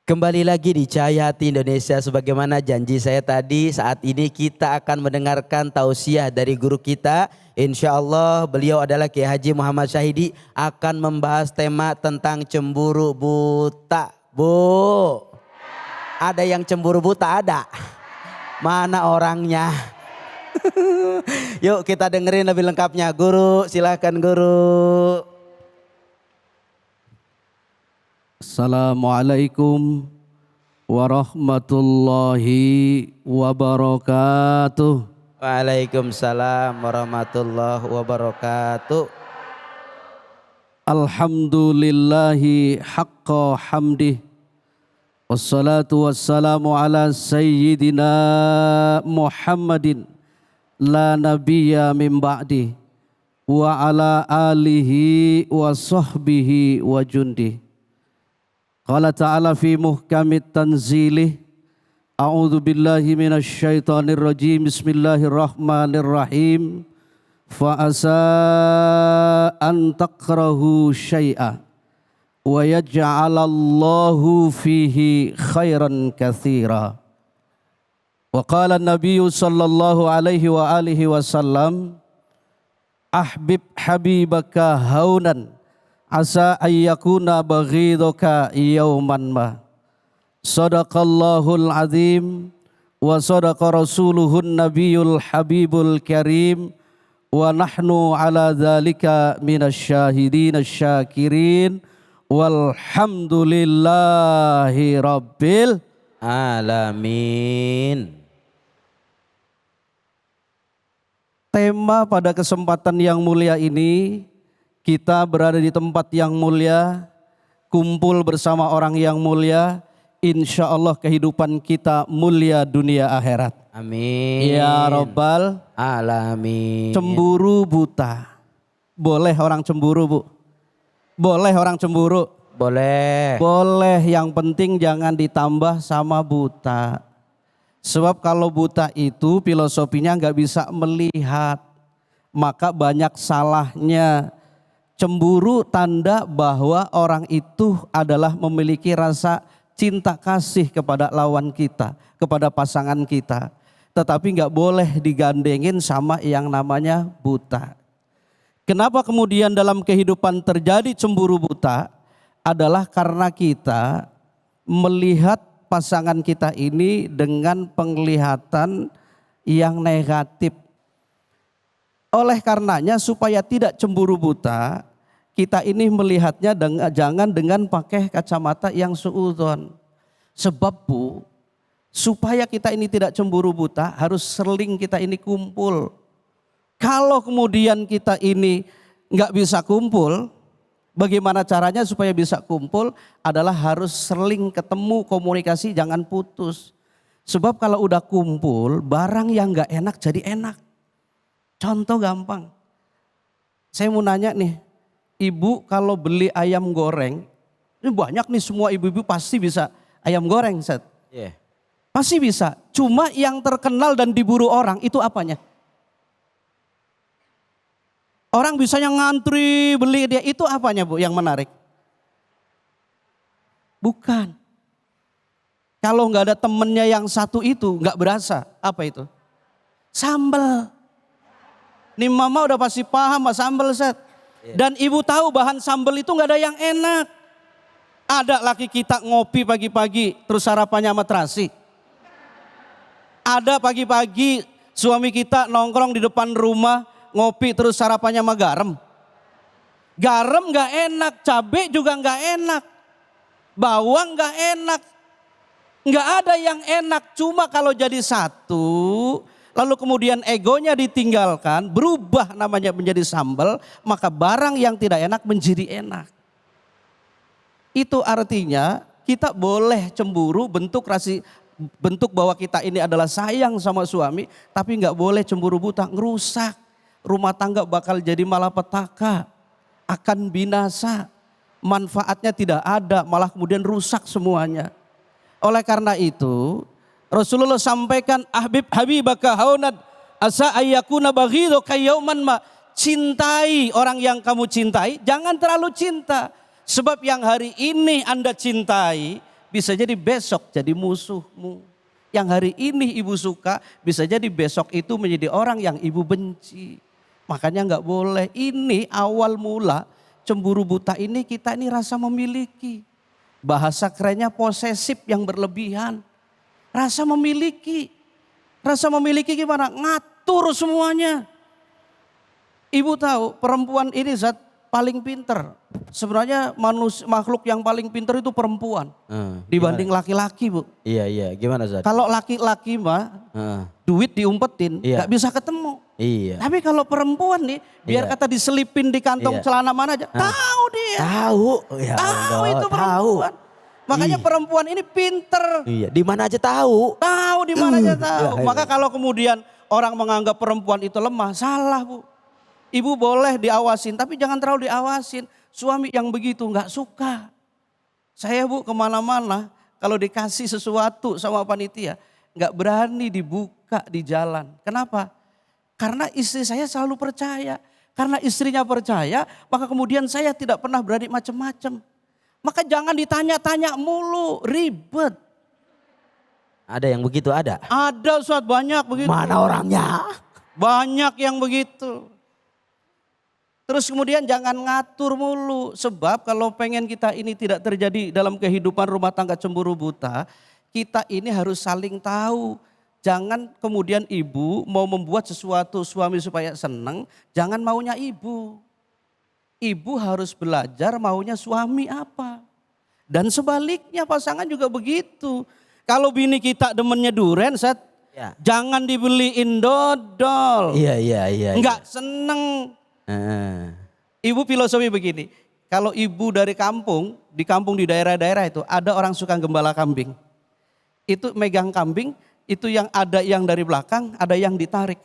Kembali lagi di Cahaya Hati Indonesia, sebagaimana janji saya tadi, saat ini kita akan mendengarkan tausiah dari guru kita. Insya Allah beliau adalah Kiai Haji Muhammad Syahidi, akan membahas tema tentang cemburu buta. Bu, ada yang cemburu buta ada? Mana orangnya? Yuk kita dengerin lebih lengkapnya. Guru, silakan guru. Assalamualaikum warahmatullahi wabarakatuh. Waalaikumsalam warahmatullahi wabarakatuh. Alhamdulillahi haqqa hamdih. Wassalatu wassalamu ala sayyidina Muhammadin la nabiyya min ba'di wa ala alihi wa sahbihi wa jundih. Qala ta'ala fi muhkamit tanzilih. A'udzu billahi minasy syaithanir rajim. Bismillahirrahmanirrahim. Fa asa an takrahu syai'a wa yaj'alallahu fihi khairan katsira. Wa qala an-nabiyyu sallallahu alaihi wa alihi wasallam, ahbib habibaka haunan asa ayyakuna baghidaka yauman ma. Sadaqallahul azim wa sadaqa rasuluhun nabiyul habibul karim wa nahnu ala dzalika minasyahidin asyakirin walhamdulillahi rabbil Alamin. Tema pada kesempatan yang mulia ini, kita berada di tempat yang mulia, kumpul bersama orang yang mulia. Insya Allah kehidupan kita mulia dunia akhirat. Amin. Ya Rabbal Alamin. Cemburu buta. Boleh orang cemburu, Bu? Boleh orang cemburu? Boleh. Boleh, yang penting jangan ditambah sama buta. Sebab kalau buta itu filosofinya nggak bisa melihat, maka banyak salahnya. Cemburu tanda bahwa orang itu adalah memiliki rasa cinta kasih kepada lawan kita, kepada pasangan kita. Tetapi nggak boleh digandengin sama yang namanya buta. Kenapa kemudian dalam kehidupan terjadi cemburu buta? Adalah karena kita melihat pasangan kita ini dengan penglihatan yang negatif. Oleh karenanya supaya tidak cemburu buta, kita ini melihatnya jangan dengan pakai kacamata yang suudzon. Sebab Bu, supaya kita ini tidak cemburu buta, harus sering kita ini kumpul. Kalau kemudian kita ini nggak bisa kumpul, bagaimana caranya supaya bisa kumpul? Adalah harus sering ketemu, komunikasi, jangan putus. Sebab kalau udah kumpul, barang yang nggak enak jadi enak. Contoh gampang, saya mau nanya nih, ibu kalau beli ayam goreng, ini banyak nih semua ibu-ibu pasti bisa ayam goreng, Set. Yeah. Pasti bisa, cuma yang terkenal dan diburu orang itu apanya? Orang bisanya ngantri beli dia, itu apanya Bu yang menarik? Bukan. Kalau nggak ada temennya yang satu itu nggak berasa, apa itu? Sambal. Nih mama udah pasti paham mas sambal, Set. Dan ibu tahu bahan sambal itu nggak ada yang enak. Ada laki kita ngopi pagi-pagi terus sarapannya sama terasi. Ada pagi-pagi suami kita nongkrong di depan rumah ngopi terus sarapannya sama garam. Garam nggak enak, cabai juga nggak enak, bawang nggak enak. Nggak ada yang enak, cuma kalau jadi satu lalu kemudian egonya ditinggalkan, berubah namanya menjadi sambal, maka barang yang tidak enak menjadi enak. Itu artinya kita boleh cemburu, bentuk bahwa kita ini adalah sayang sama suami, tapi nggak boleh cemburu buta, ngerusak. Rumah tangga bakal jadi malapetaka, akan binasa, manfaatnya tidak ada, malah kemudian rusak semuanya. Oleh karena itu Rasulullah sampaikan, ahbib habibaka haunad asa ayyakuna baghidaka yauman ma. Cintai orang yang kamu cintai, jangan terlalu cinta. Sebab yang hari ini Anda cintai bisa jadi besok jadi musuhmu. Yang hari ini ibu suka, bisa jadi besok itu menjadi orang yang ibu benci. Makanya nggak boleh. Ini awal mula cemburu buta ini, kita ini rasa memiliki. Bahasa kerennya posesif yang berlebihan. Rasa memiliki. Rasa memiliki gimana? Ngatur semuanya. Ibu tahu perempuan ini zat paling pinter. Sebenarnya makhluk yang paling pinter itu perempuan. Dibanding laki-laki, Bu. Iya, gimana Zat? Kalau laki-laki mah duit diumpetin gak bisa ketemu. Iya. Tapi kalau perempuan nih, biar kata diselipin di kantong celana mana aja, tahu dia. Tahu. Ya Tahu Allah, itu perempuan. Makanya perempuan ini pinter. Iya, di mana aja tahu. Tahu di mana aja tahu. Ya, Maka kalau kemudian orang menganggap perempuan itu lemah, salah, Bu. Ibu boleh diawasin, tapi jangan terlalu diawasin. Suami yang begitu nggak suka. Saya, Bu, kemana-mana kalau dikasih sesuatu sama panitia, nggak berani dibuka di jalan. Kenapa? Karena istri saya selalu percaya. Karena istrinya percaya, maka kemudian saya tidak pernah berani macam-macam. Maka jangan ditanya-tanya mulu, ribet. Ada yang begitu ada? Ada, Ustaz, banyak begitu. Mana orangnya? Banyak yang begitu. Terus kemudian jangan ngatur mulu. Sebab kalau pengen kita ini tidak terjadi dalam kehidupan rumah tangga cemburu buta, kita ini harus saling tahu. Jangan kemudian ibu mau membuat sesuatu suami supaya senang, jangan maunya ibu. Ibu harus belajar maunya suami apa. Dan sebaliknya pasangan juga begitu. Kalau bini kita demennya duren, jangan dibeliin dodol. Iya. Enggak seneng. Ibu filosofi begini, kalau ibu dari kampung, di daerah-daerah itu ada orang suka gembala kambing. Itu megang kambing, itu yang ada yang dari belakang, ada yang ditarik.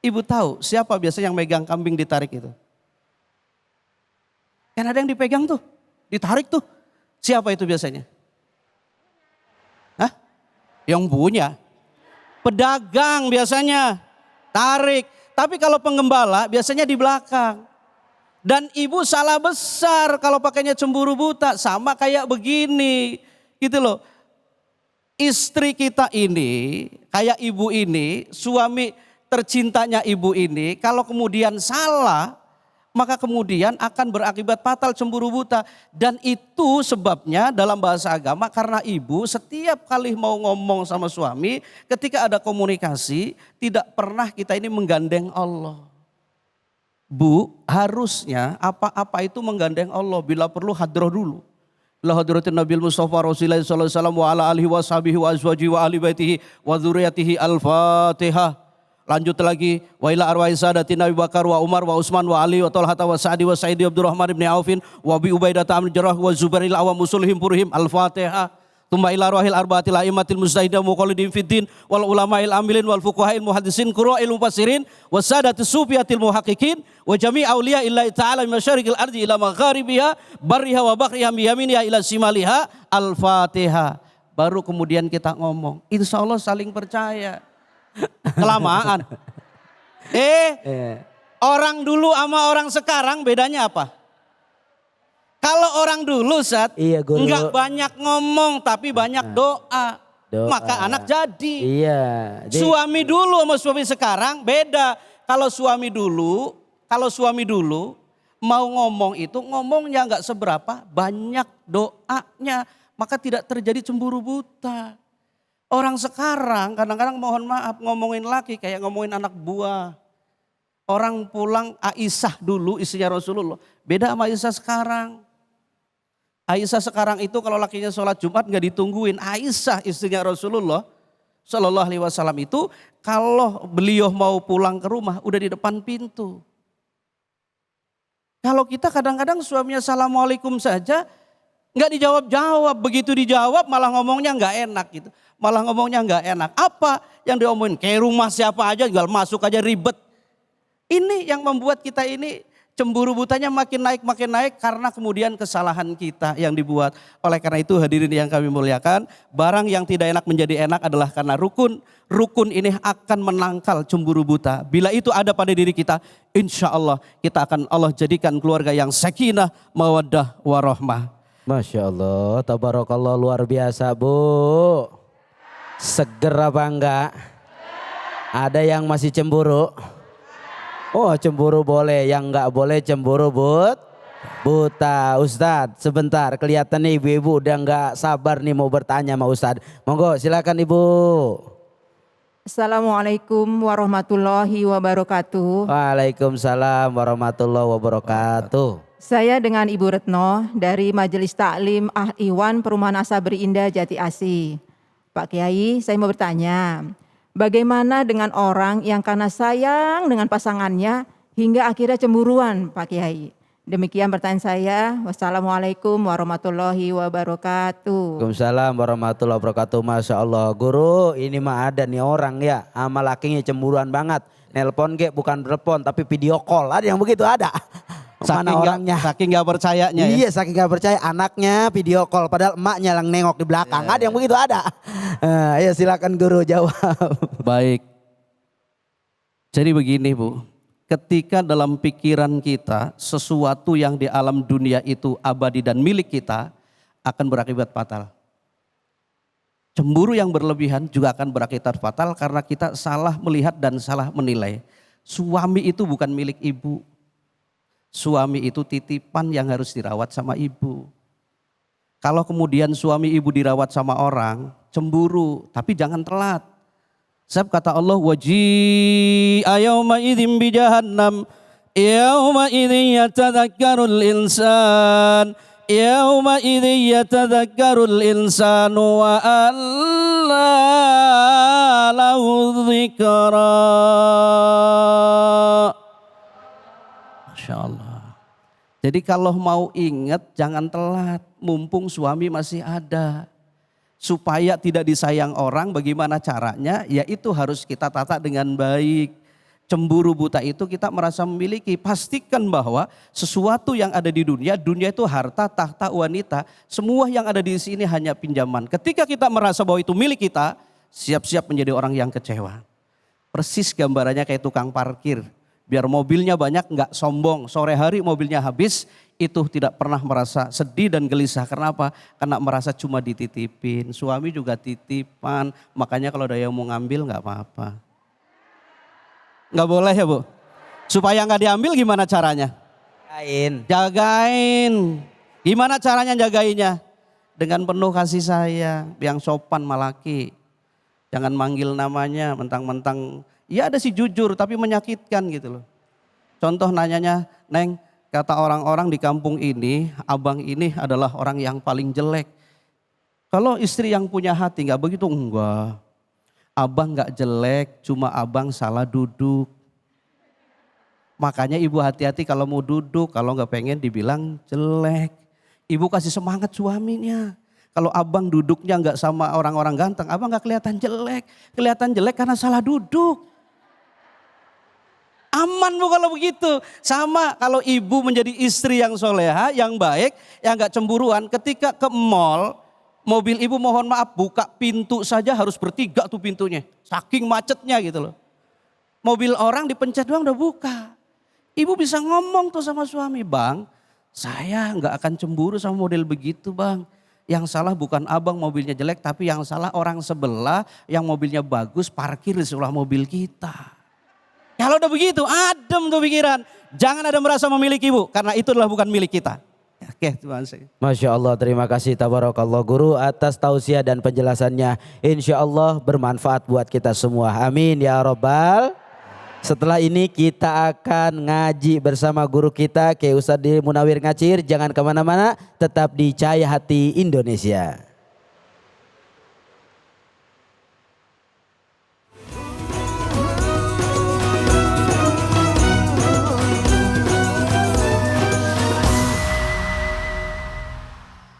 Ibu tahu siapa biasanya yang megang kambing ditarik itu? Kan ada yang dipegang tuh, ditarik tuh. Siapa itu biasanya? Hah? Yang punya. Pedagang biasanya, tarik. Tapi kalau penggembala biasanya di belakang. Dan ibu salah besar kalau pakainya cemburu buta. Sama kayak begini. Gitu loh. Istri kita ini, kayak ibu ini, suami tercintanya ibu ini. Kalau kemudian salah, maka kemudian akan berakibat fatal cemburu buta. Dan itu sebabnya dalam bahasa agama karena ibu setiap kali mau ngomong sama suami, ketika ada komunikasi tidak pernah kita ini menggandeng Allah. Bu, harusnya apa-apa itu menggandeng Allah, bila perlu hadrah dulu. La hadratin Nabil Mustafa Rasulullah sallallahu alaihi wasallam wa ala alihi wa sahbihi wa azwajihi wa ahli baitihi wa dzurriyyatihi. Al-Fatihah. Lanjut lagi, wa ila arwahi sadatina Abu Bakar wa Umar wa Utsman wa Ali wa Talhata wa Sa'di wa Sa'idi Abdurrahman ibn Aufin wa Abi Ubaidah Amr Jarrah wa Zubairil Awam musulihim purihim. Al-Fatihah. Tumma ila arwahil arba'atil a'immatil mujtahidin muqallidin fiddin wal ulama'il amilin wal fuqaha'il muhaddisin qura'il mufassirin wa sadatis sufiyatil muhaqqiqin wa jami' auliya illahi ta'ala min masyariqil ardi ila magharibiha barriha wa bahriha bi yaminiha ila simaliha. Al-Fatihah. Baru kemudian kita ngomong, insyaallah saling percaya. Kelamaan. Orang dulu sama orang sekarang bedanya apa? Kalau orang dulu enggak banyak ngomong tapi banyak doa. Maka anak jadi. Iya. Suami dulu sama suami sekarang beda. Kalau suami dulu mau ngomong itu ngomongnya enggak seberapa, banyak doanya. Maka tidak terjadi cemburu buta. Orang sekarang kadang-kadang mohon maaf ngomongin laki kayak ngomongin anak buah. Orang pulang Aisyah dulu istrinya Rasulullah. Beda sama Aisyah sekarang. Aisyah sekarang itu kalau lakinya sholat Jumat nggak ditungguin. Aisyah istrinya Rasulullah Shallallahu Alaihi Wasallam itu kalau beliau mau pulang ke rumah udah di depan pintu. Kalau kita kadang-kadang suaminya assalamualaikum saja nggak dijawab-jawab. Begitu dijawab malah ngomongnya nggak enak gitu. Malah ngomongnya nggak enak. Apa yang diomongin? Kayak rumah siapa aja tinggal masuk aja ribet. Ini yang membuat kita ini cemburu butanya makin naik karena kemudian kesalahan kita yang dibuat. Oleh karena itu hadirin yang kami muliakan, barang yang tidak enak menjadi enak adalah karena rukun. Rukun ini akan menangkal cemburu buta. Bila itu ada pada diri kita, insya Allah kita akan Allah jadikan keluarga yang sakinah, mawaddah, warahmah. Masya Allah, tabarakallah luar biasa Bu. Seger apa enggak? Ada yang masih cemburu? Oh cemburu boleh, yang enggak boleh cemburu buta. Ustadz sebentar, kelihatan nih ibu-ibu udah enggak sabar nih mau bertanya sama Ustadz. Monggo silakan Ibu. Assalamualaikum warahmatullahi wabarakatuh. Waalaikumsalam warahmatullahi wabarakatuh. Saya dengan Ibu Retno dari Majelis Taklim Iwan Perumahan Asabri Indah Jati Asih. Pak Kiai, saya mau bertanya, bagaimana dengan orang yang karena sayang dengan pasangannya hingga akhirnya cemburuan, Pak Kiai? Demikian pertanyaan saya. Wassalamualaikum warahmatullahi wabarakatuh. Waalaikumsalam warahmatullahi wabarakatuh. Masya Allah guru, ini mah ada nih orang ya sama lakinya cemburuan banget. Nelpon bukan telepon tapi video call, ada yang begitu ada. Mana orangnya? Saking gak percayanya ya. Iya saking gak percaya, anaknya video call padahal emaknya yang nengok di belakang. Ada yang begitu ada. Ayo silakan guru jawab. Baik. Jadi begini Bu, ketika dalam pikiran kita sesuatu yang di alam dunia itu abadi dan milik kita akan berakibat fatal. Cemburu yang berlebihan juga akan berakibat fatal karena kita salah melihat dan salah menilai. Suami itu bukan milik ibu. Suami itu titipan yang harus dirawat sama ibu. Kalau kemudian suami ibu dirawat sama orang, cemburu, tapi jangan telat. Sebab kata Allah, waji'a yawma idzin bi jahannam, yawma idzin yatadzakkarul insan, yawma idzin yatadzakkarul insanu wa alla lahu dzikra. Masya Allah. Jadi kalau mau ingat jangan telat, mumpung suami masih ada. Supaya tidak disayang orang bagaimana caranya, yaitu harus kita tata dengan baik. Cemburu buta itu kita merasa memiliki, pastikan bahwa sesuatu yang ada di dunia itu harta, tahta, wanita. Semua yang ada di sini hanya pinjaman. Ketika kita merasa bahwa itu milik kita, siap-siap menjadi orang yang kecewa. Persis gambarannya kayak tukang parkir. Biar mobilnya banyak nggak sombong, sore hari mobilnya habis, itu tidak pernah merasa sedih dan gelisah. Kenapa? Karena merasa cuma dititipin, suami juga titipan, makanya kalau ada yang mau ngambil nggak apa-apa. Nggak boleh ya Bu? Supaya nggak diambil gimana caranya? Jagain. Gimana caranya jagainnya? Dengan penuh kasih sayang, yang sopan malaki. Jangan manggil namanya mentang-mentang. Ya ada sih jujur tapi menyakitkan gitu loh. Contoh nanyanya, Neng, kata orang-orang di kampung ini, abang ini adalah orang yang paling jelek. Kalau istri yang punya hati nggak begitu, enggak. Abang nggak jelek, cuma abang salah duduk. Makanya ibu hati-hati kalau mau duduk, kalau nggak pengen dibilang jelek. Ibu kasih semangat suaminya. Kalau abang duduknya nggak sama orang-orang ganteng, abang nggak kelihatan jelek. Kelihatan jelek karena salah duduk. Aman Bu kalau begitu. Sama kalau ibu menjadi istri yang soleha, yang baik, yang gak cemburuan. Ketika ke mall, mobil ibu mohon maaf buka pintu saja harus bertiga tuh pintunya. Saking macetnya gitu loh. Mobil orang dipencet doang udah buka. Ibu bisa ngomong tuh sama suami, Bang saya gak akan cemburu sama model begitu Bang. Yang salah bukan abang mobilnya jelek, tapi yang salah orang sebelah yang mobilnya bagus parkir di sebelah mobil kita. Kalau udah begitu, adem tuh pikiran. Jangan ada merasa memiliki Bu, karena itu adalah bukan milik kita. Oke, Tuhan saya. Masya Allah, terima kasih tabarakallah guru atas tausiah dan penjelasannya. Insya Allah bermanfaat buat kita semua. Amin ya Rabbal. Setelah ini kita akan ngaji bersama guru kita, Kiai Ustadz Munawir Ngacir. Jangan kemana-mana, tetap di Cahaya Hati Indonesia.